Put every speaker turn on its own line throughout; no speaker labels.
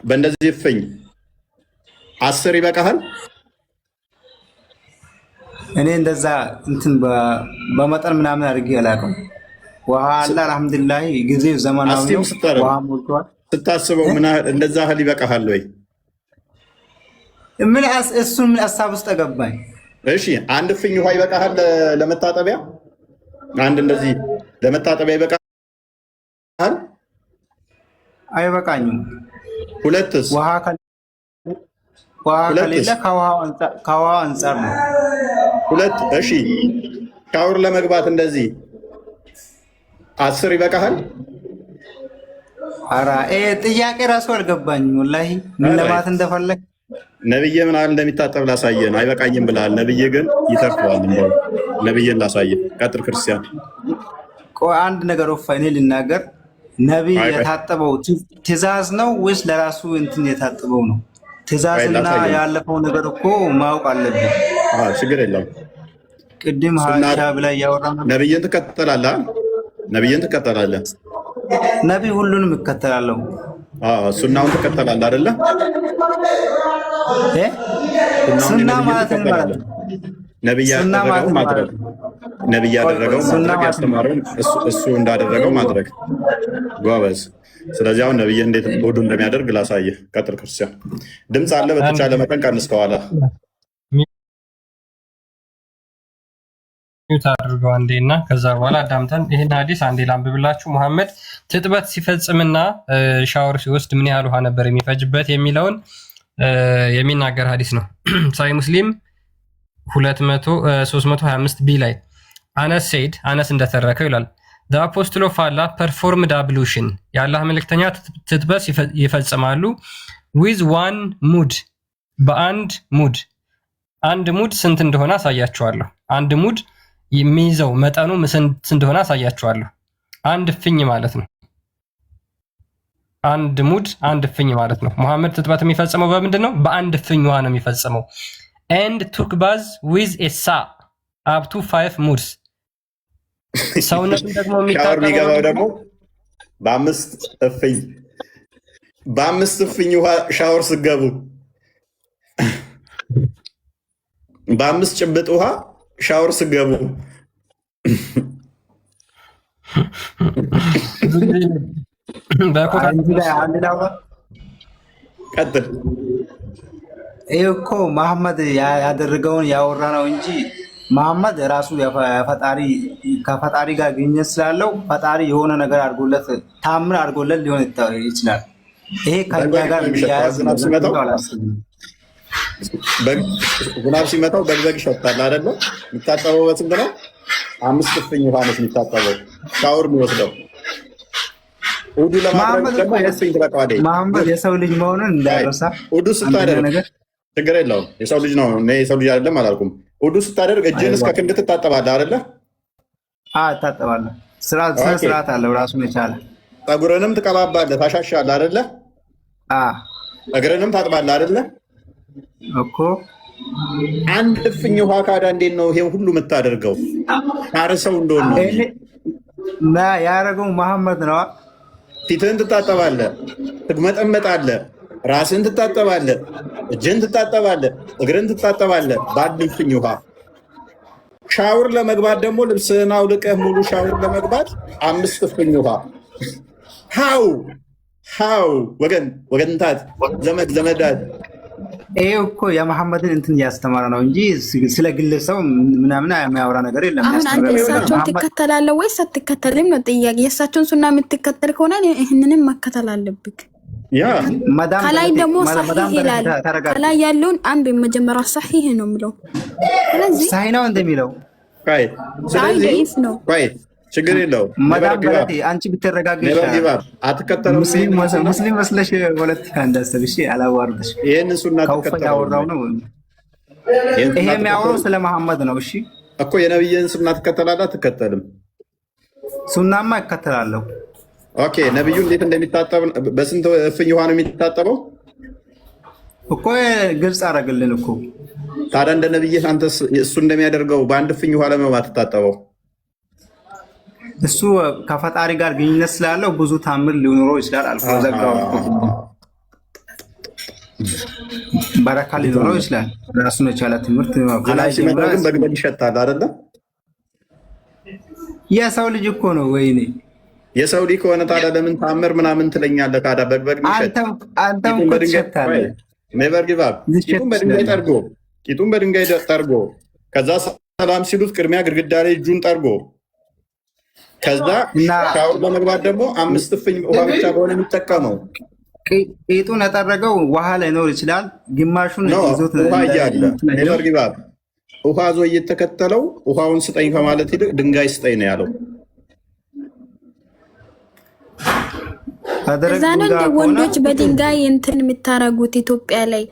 በእንደዚህ ፍኝ 10 ይበቃሃል?
እኔ እንደዛ እንትን በመጠን ምናምን አድርጌ አላውቅም። ውሃ አለ አልሐምዱሊላህ፣ ጊዜው ዘመናዊ ነው። ውሃ ሞልቷል።
ስታስበው ምን እንደዛ ህል ይበቃሃል ወይ?
ምን እሱን ምን ሀሳብ ውስጥ ገባኝ።
እሺ አንድ ፍኝ ውሃ ይበቃሃል ለመታጠቢያ? አንድ እንደዚህ ለመታጠቢያ ይበቃሃል?
አይበቃኝም።
ሁለትስ?
ውሃ ከሌለ ከውሃ አንጻር ነው።
ሁለት። እሺ ሻወር ለመግባት እንደዚህ 10 ይበቃሃል?
ኧረ ጥያቄ ራሱ አልገባኝም ወላሂ ምን ለማለት እንደፈለግ።
ነብዬ ምን አለ እንደሚታጠብ ላሳየን። አይበቃኝም ብለሃል። ነብዬ ግን ይተርፈዋል። እንደው ነብዬን ላሳየን። ቀጥል ክርስቲያን።
ቆይ አንድ ነገር እኔ ልናገር። ነብይ የታጠበው ትእዛዝ ነው ወይስ ለራሱ እንትን የታጠበው ነው? ትእዛዝና ያለፈው ነገር እኮ ማወቅ አለብን።
ችግር የለም።
ቅድም ሀሳብ ላይ ያወራ
ነብይን ትከተላለህ? ነብይን ትከተላለህ?
ነብይ ሁሉንም እከተላለሁ።
ሱናውን ትከተላለህ አይደለ?
ሱና ማለት
ነብይ ያደረገው ማድረግ፣ ነብይ ያደረገው ማድረግ፣ ያስተማረውን እሱ እንዳደረገው ማድረግ። ጎበዝ። ስለዚህ አሁን ነብይ እንዴት ሁሉ እንደሚያደርግ ላሳየህ። ቀጥል ክርስቲያን። ድምፅ አለ፣ በተቻለ መጠን ቀንስ ከኋላ
ሚዩት አድርገው አንዴ እና ከዛ በኋላ አዳምጠን ይህን ሀዲስ አንዴ ላንብብላችሁ። ሙሐመድ ትጥበት ሲፈጽምና ሻወር ሲወስድ ምን ያህል ውሃ ነበር የሚፈጅበት የሚለውን የሚናገር ሀዲስ ነው። ሳይ ሙስሊም 325 ቢ ላይ አነስ ሰይድ አነስ እንደተረከው ይላል the apostle of Allah performed ablution የአላህ መልእክተኛ ትጥበት ይፈጽማሉ with one mud በአንድ ሙድ። አንድ ሙድ ስንት እንደሆነ አሳያችኋለሁ። አንድ ሙድ የሚይዘው መጠኑ ስንት እንደሆነ አሳያችኋለሁ። አንድ ፍኝ ማለት ነው። አንድ ሙድ አንድ ፍኝ ማለት ነው። ሙሐመድ ትጥበት የሚፈጽመው በምንድን ነው? በአንድ ፍኝ ውሃ ነው የሚፈጽመው። and took bath with a sa up to 5 muds ሰውነቱን ደግሞ
የሚገባው ደግሞ በአምስት እፍኝ ውሃ ሻወር ስገቡ በአምስት ጭብጥ ውሃ ሻወር ስገቡ ቀጥል።
ይህ እኮ መሐመድ ያደረገውን ያወራ ነው እንጂ መሐመድ ራሱ ከፈጣሪ ጋር ግንኙነት ስላለው ፈጣሪ የሆነ ነገር አድርጎለት ታምር አድርጎለት ሊሆን ይችላል። ይሄ ከኛ ጋር
ዝናብ ሲመታው በግበግ ይሸታል አይደለ? የሚታጠበው በስንት ነው? 5 እፍኝ ውሃ ነው የሚታጠበው ሻወር የሚወስደው። ውዱ ለማድረግ ደግሞ የእፍኝ ትበቃዋለህ።
መሐመድ የሰው ልጅ መሆኑን እንዳይረሳ።
ውዱ ስታደርግ ችግር የለውም። የሰው ልጅ ነው፣ የሰው ልጅ አይደለም አላልኩም። ውዱ ስታደርግ እጅን እስከ ክንድ ትታጠባለህ አይደለ?
እታጠባለሁ። ስርዓት አለው ራሱን የቻለ።
ፀጉርንም ትቀባባለህ፣ ታሻሻለህ አይደለ? እግርንም ታጥባለህ አይደለ?
እኮ
አንድ እፍኝ ውሃ ካዳ እንዴት ነው ይሄን ሁሉ የምታደርገው? ታርሰው እንደሆነ
ያደረገው መሐመድ ነው።
ፊትህን ትታጠባለህ፣ ትግመጠመጣለህ፣ ራስን ትታጠባለህ፣ እጅን ትታጠባለህ፣ እግርን ትታጠባለህ በአንድ እፍኝ ውሃ። ሻወር ለመግባት ደግሞ ልብስህን አውልቀህ ሙሉ ሻወር ለመግባት 5 እፍኝ ውሃ። ሃው ወገንታት ዘመዳት።
ይሄ እኮ የመሐመድን እንትን እያስተማረ ነው እንጂ ስለ ግለሰብ ምናምን የሚያወራ ነገር የለም።
አሁን አንተ እሳቸውን ትከተላለህ ወይስ አትከተልም ነው ጥያቄ። የእሳቸውን ሱና የምትከተል ከሆነ ይህንንም መከተል አለብክ። ከላይ ደግሞ ሰሒህ ይላል። ከላይ ያለውን አንድ መጀመሪያ ሰሒህ ነው የሚለው። ስለዚህ
ሰሒህ ነው እንደሚለው
ስለዚህ
ነው
ችግር የለው።
አንቺ ብትረጋጊ ይሻላል።
አትከተለው።
ሙስሊም መስለሽ ወለት እንዳሰብ እሺ፣ አላዋርድሽ።
ይሄን ሱና ተከተለው
ነው። ይሄ የሚያወራው ስለ መሐመድ ነው። እሺ
እኮ የነብይን ሱና ትከተላለህ አትከተልም?
ሱናማ እከተላለሁ።
ኦኬ፣ ነብዩ እንዴት እንደሚታጠብ በስንት እፍኝ ውሃ ነው የሚታጠበው
እኮ ግልጽ አደረግልን እኮ።
ታዲያ እንደ ነብይ አንተ እሱ እንደሚያደርገው በአንድ እፍኝ ውሃ ለምን አትታጠበው?
እሱ ከፈጣሪ ጋር ግንኙነት ስላለው ብዙ ታምር ሊኖረው ይችላል። አልፎ ዘጋው በረካ ሊኖረው ይችላል። ራሱን የቻለ ትምህርት
ከላይ ሲመጣ ግን በግበል ይሸታል አይደለ?
የሰው ልጅ እኮ ነው። ወይኔ
የሰው ልጅ ከሆነ ታዲያ ለምን ታምር ምናምን ትለኛለህ? ታዲያ በግበግ ይሸት
አንተም እኮ ትሸታለህ።
ኔቨር ጊቭ አፕ። ቂጡን በድንጋይ ጠርጎ ከዛ ሰላም ሲሉት ቅድሚያ ግድግዳ ላይ እጁን ጠርጎ ከዛ ሻወር በመግባት ደግሞ 5 እፍኝ ውሃ ብቻ በሆነ የሚጠቀመው
ቂጡን የጠረገው ውሃ ላይኖር ይችላል። ግማሹን ይዞት
ውሃ እያለ ኔቨር ጊቭ አፕ። ውሃ ዞ እየተከተለው ውሃውን ስጠኝ ከማለት ይልቅ ድንጋይ ስጠኝ ነው ያለው።
እዛ ነው እንደ ወንዶች በድንጋይ እንትን የምታረጉት ኢትዮጵያ ላይ።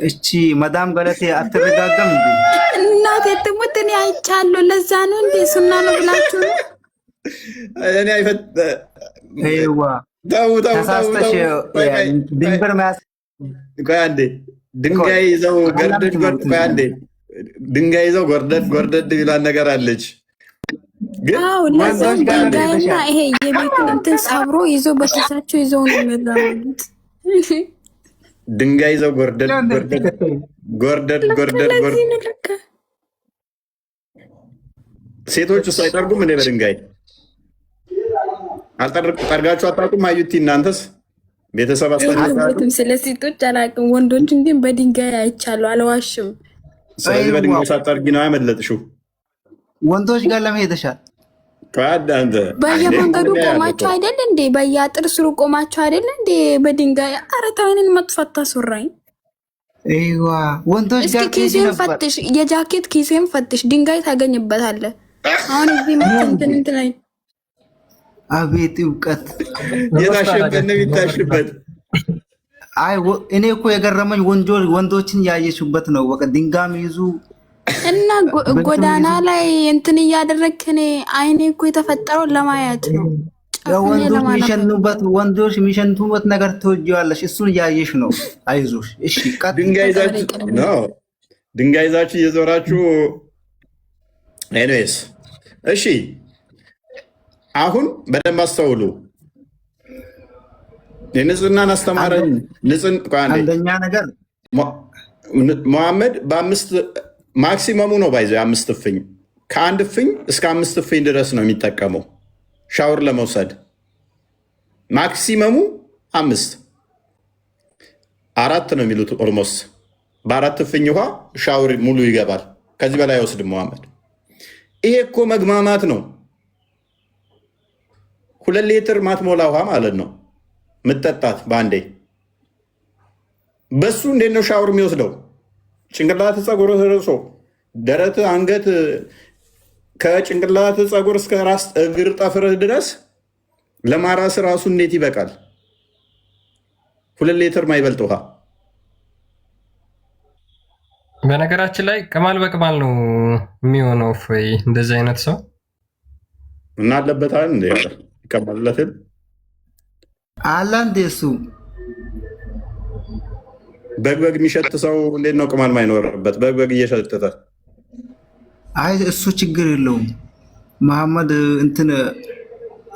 እቺ መዳም ገለቴ አትረጋጋም እንዴ?
እናቴ ትሙት እኔ አይቻለሁ። ለዛ ነው እንዴ ሱና ነው ብላችሁ
እኔ አይፈት
አይዋ ተሳስተሽ ድንበር ማያስ
ቆይ አንዴ ድንጋይ ይዘው ገርደድ ቆይ አንዴ ድንጋይ ይዘው ጎርደድ ይላል ነገር አለች።
አዎ ለዛ ድንጋይና ይሄ የቤቱን እንትን ሰብሮ ይዞ በተሳቸው ይዘው ነው የሚራመዱት።
ድንጋይ ይዘው ጎርደድ ሴቶቹ ሳይጠርጉም እኔ በድንጋይ ጠርጋችሁ አታውቁም? አዩቲ እናንተስ ቤተሰብ አስተዳደሩ
ስለ ሴቶች አላውቅም። ወንዶችን ግን በድንጋይ አይቻለሁ፣ አልዋሽም።
ስለዚህ በድንጋይ ሳትጠርጊ ነው ያመለጥሽው።
ወንዶች ጋር ለመሄድ ተሻል
በየመንገዱ ቆማችሁ አይደል እንዴ? በየአጥር ስሩ ቆማችሁ አይደል እንዴ? በድንጋይ አረታዊንን መጥፋት ታስወራኝ።
አይዋ ወንዶች ጋር
ኪሴን ፈትሽ፣ የጃኬት ኪሴን ፈትሽ፣ ድንጋይ ታገኝበታለህ። አሁን እዚህ እንትን ላይ
አቤት እውቀት
የታሸበት ነው የሚታሽበት።
አይ እኔ እኮ የገረመኝ ወንዶችን ያየሽበት ነው። በቃ ድንጋይ ይዙ
እና ጎዳና ላይ እንትን እያደረግክ እኔ አይኔ እኮ የተፈጠረው ለማየት ነው።
ወንዶች የሚሸንቱበት ነገር ትወጂዋለሽ፣ እሱን እያየሽ ነው። አይዞሽ እሺ።
ድንጋይ ይዛችሁ እየዞራችሁ ኤኒዌይስ እሺ። አሁን በደንብ አስተውሉ። የንጽህናን አስተማረን።
አንደኛ ነገር
መሐመድ በ5 ማክሲመሙ ነው ባይዘ 5 እፍኝ ከ1 እፍኝ እስከ 5 እፍኝ ድረስ ነው የሚጠቀመው ሻወር ለመውሰድ። ማክሲመሙ 5 4 ነው የሚሉት ኦልሞስት። በ4 እፍኝ ውሃ ሻወር ሙሉ ይገባል። ከዚህ በላይ አይወስድም መሐመድ። ይሄ እኮ መግማማት ነው። 2 ሊትር ማትሞላ ውሃ ማለት ነው ምጠጣት በአንዴ። በሱ እንዴት ነው ሻወር የሚወስደው? ጭንቅላት ፀጉር ርሶ ደረት፣ አንገት፣ ከጭንቅላት ፀጉር እስከ ራስ እግር ጠፍርህ ድረስ ለማራስ ራሱ እንዴት ይበቃል? 2 ሊትር ማይበልጥ ውሃ።
በነገራችን ላይ ቅማል በቅማል ነው የሚሆነው። ወይ እንደዚህ አይነት ሰው
እና አለበታል እንዴ ይቀማለትን
አላ እንዴ እሱ
በግበግ የሚሸት ሰው እንዴት ነው ቅማል ማይኖርበት? በግበግ እየሸተተ
አይ እሱ ችግር የለውም። መሐመድ እንትን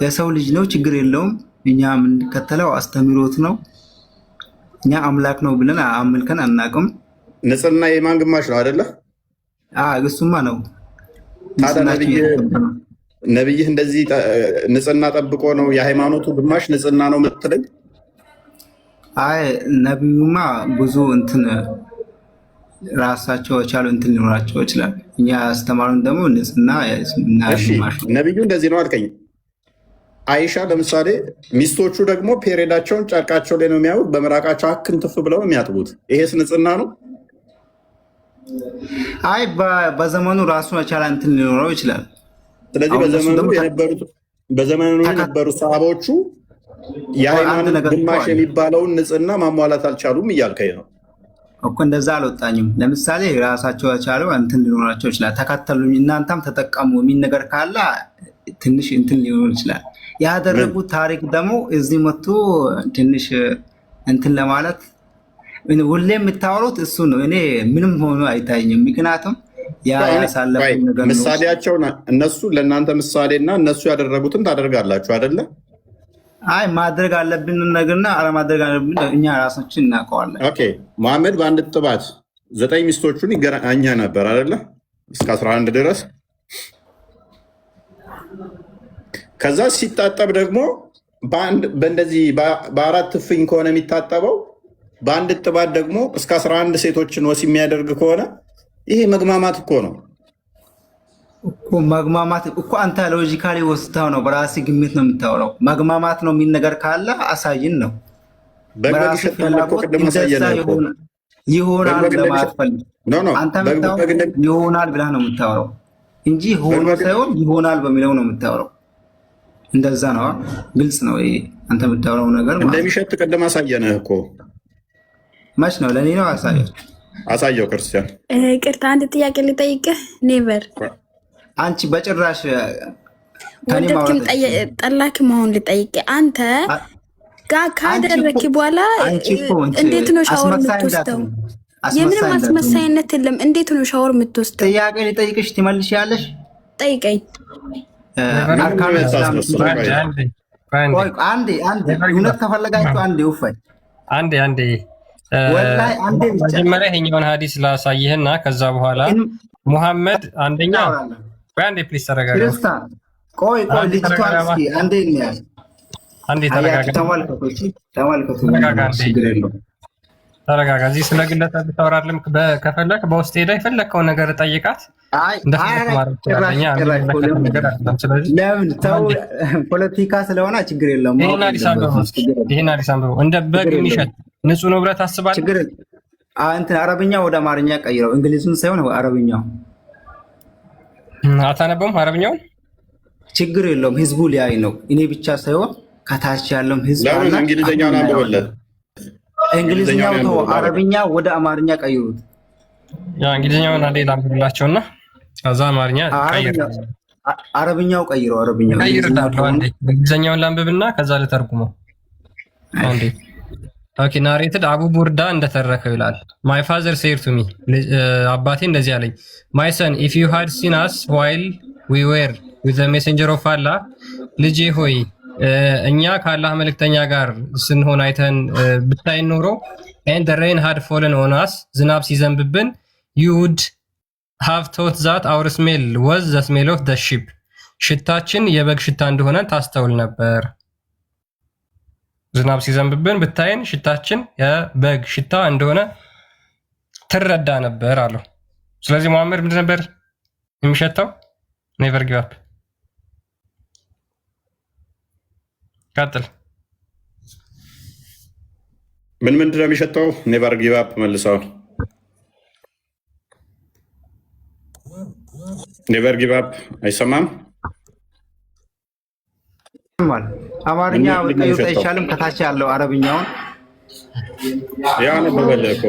የሰው ልጅ ነው፣ ችግር የለውም። እኛ የምንከተለው አስተምሮት ነው። እኛ አምላክ ነው ብለን አምልከን አናውቅም።
ንጽህና የማን ግማሽ ነው አይደለ?
እሱማ ነው።
ታዲያ ነብይህ እንደዚህ ንጽህና ጠብቆ ነው የሃይማኖቱ ግማሽ ንጽህና ነው የምትለኝ?
አይ ነብዩማ ብዙ እንትን ራሳቸው የቻሉ እንትን ሊኖራቸው ይችላል። እኛ አስተማሩን ደግሞ ንጽህና ግማሽ ነው።
ነብዩ እንደዚህ ነው አልከኝ። አይሻ ለምሳሌ ሚስቶቹ ደግሞ ፔሬዳቸውን ጨርቃቸው ላይ ነው የሚያዩት፣ በምራቃቸው አክንትፍ ብለው የሚያጥቡት። ይሄስ ንጽህና ነው?
አይ በዘመኑ ራሱን የቻለ እንትን ሊኖረው ይችላል።
ስለዚህ በዘመኑ የነበሩ ሰሃቦቹ የሃይማኖት ግማሽ የሚባለውን ንጽህና ማሟላት አልቻሉም እያልከኝ ነው
እኮ። እንደዛ አልወጣኝም። ለምሳሌ ራሳቸው የቻለው እንትን ሊኖራቸው ይችላል። ተከተሉኝ እናንተም ተጠቀሙ የሚል ነገር ካለ ትንሽ እንትን ሊሆን ይችላል። ያደረጉት ታሪክ ደግሞ እዚህ መጥቶ ትንሽ እንትን ለማለት ሁሌ የምታወሩት እሱ ነው። እኔ ምንም ሆኖ አይታየኝም። ምክንያቱም ያሳለፉት ነገር ነው።
ምሳሌያቸው እነሱ ለእናንተ ምሳሌና እነሱ ያደረጉትን ታደርጋላችሁ አይደለ?
አይ ማድረግ አለብን ነገርና አለማድረግ አለብን እኛ ራሳችን እናውቀዋለን።
ኦኬ መሐመድ በአንድ ጥባት 9 ሚስቶቹን ይገናኛ ነበር አይደለ? እስከ 11 ድረስ። ከዛ ሲታጠብ ደግሞ በእንደዚህ በአራት እፍኝ ከሆነ የሚታጠበው በአንድ ጥባት ደግሞ እስከ 11 ሴቶችን ወሲብ የሚያደርግ ከሆነ ይሄ መግማማት እኮ ነው
እኮ። መግማማት እኮ አንተ ሎጂካሊ ወስታው ነው፣ በራስህ ግምት ነው የምታወራው። መግማማት ነው የሚል ነገር ካለ አሳይን ነው። በራስህ ፍላጎት ይሆናል ለማትፈልግ አንተ ይሆናል ብለህ ነው የምታወራው እንጂ ሆኖ ሳይሆን ይሆናል በሚለው ነው የምታወራው። እንደዛ ነው፣ ግልጽ ነው። ይሄ አንተ የምታወራው ነገር
እንደሚሸት ቅድም አሳየንህ እኮ።
መች ነው ለኔ ነው
አሳየው። ክርስቲያን
ቅርታ አንድ ጥያቄ ልጠይቅህ። ኔቨር
አንቺ በጭራሽ
ወደድክም ጠላክም አሁን ልጠይቅህ። አንተ ጋር ካደረክ በኋላ እንዴት ነው ሻወር የምትወስደው? የምንም አስመሳይነት የለም። እንዴት ነው ሻወር የምትወስደው?
ጥያቄ ልጠይቅሽ ትመልሺያለሽ?
ጠይቀኝ።
አንዴ እውነት ከፈለጋችሁ አንዴ ውፋይ
አንዴ መጀመሪያ ይሄኛውን ሀዲስ ላሳይህና ከዛ በኋላ ሙሐመድ አንደኛ አንዴ ፕሊስ ተረጋጋ።
ቆይ ልጅቷ እስኪ አንዴ እንያዝ።
አንዴ ተረጋጋ። ተረጋጋ። እዚህ ስለ ግለሰብ ታወራለህ። ከፈለክ በውስጥ ሄደህ የፈለከውን ነገር ጠይቃት።
ለምን ተው፣ ፖለቲካ ስለሆነ ችግር የለውም።
ይሄን አዲስ አንብበው። እንደ በግ የሚሸት ንጹህ ነው ብለህ ታስባለህ?
ችግር እንትን አረብኛ ወደ አማርኛ ቀይረው፣ እንግሊዝን ሳይሆን አረብኛው።
አታነበውም አረብኛውን?
ችግር የለውም። ህዝቡ ሊያይ ነው፣ እኔ ብቻ ሳይሆን ከታች ያለውም ህዝብ አለ።
እንግሊዝኛውን አንብበለት።
እንግሊዝኛው ተው፣ አረብኛ ወደ አማርኛ ቀይሩት።
ያ እንግሊዝኛውን አንዴ ላንብብላቸውና ከዛ አማርኛ ቀይር።
አረብኛው ቀይረው። አረብኛው
እንግሊዝኛውን ላንብብና ከዛ ልተርጉመው አንዴ። ኦኬ ናሬትድ አቡ ቡርዳ እንደተረከው ይላል። ማይ ፋዘር ሴድ ቱ ሚ፣ አባቴ እንደዚህ አለኝ። ማይ ሰን ኢፍ ዩ ሃድ ሲን አስ ዋይል ዊ ዌር ዊዝ ዘ ሜሴንጀር ኦፍ አላህ፣ ልጄ ሆይ እኛ ከአላህ መልእክተኛ ጋር ስንሆን አይተን ብታይን ኖሮ ኤንድ ዘ ሬን ሃድ ፎለን ኦን አስ፣ ዝናብ ሲዘንብብን ዩ ውድ ሃቭ ቶት ዛት አወር ስሜል ወዝ ዘ ስሜል ኦፍ ዘ ሺፕ፣ ሽታችን የበግ ሽታ እንደሆነ ታስተውል ነበር። ዝናብ ሲዘንብብን ብታይን ሽታችን የበግ ሽታ እንደሆነ ትረዳ ነበር አለው። ስለዚህ መሐመድ ምንድን ነበር የሚሸተው? ኔቨር ጊቭ አፕ። ቀጥል።
ምንድን ነው የሚሸተው? ኔቨር ጊቭ አፕ መልሰው። ኔቨር ጊቭ አፕ አይሰማም።
አማርኛ በቀይታ አይሻልም? ከታች ያለው አረብኛውን
ያ ነው በበለኮ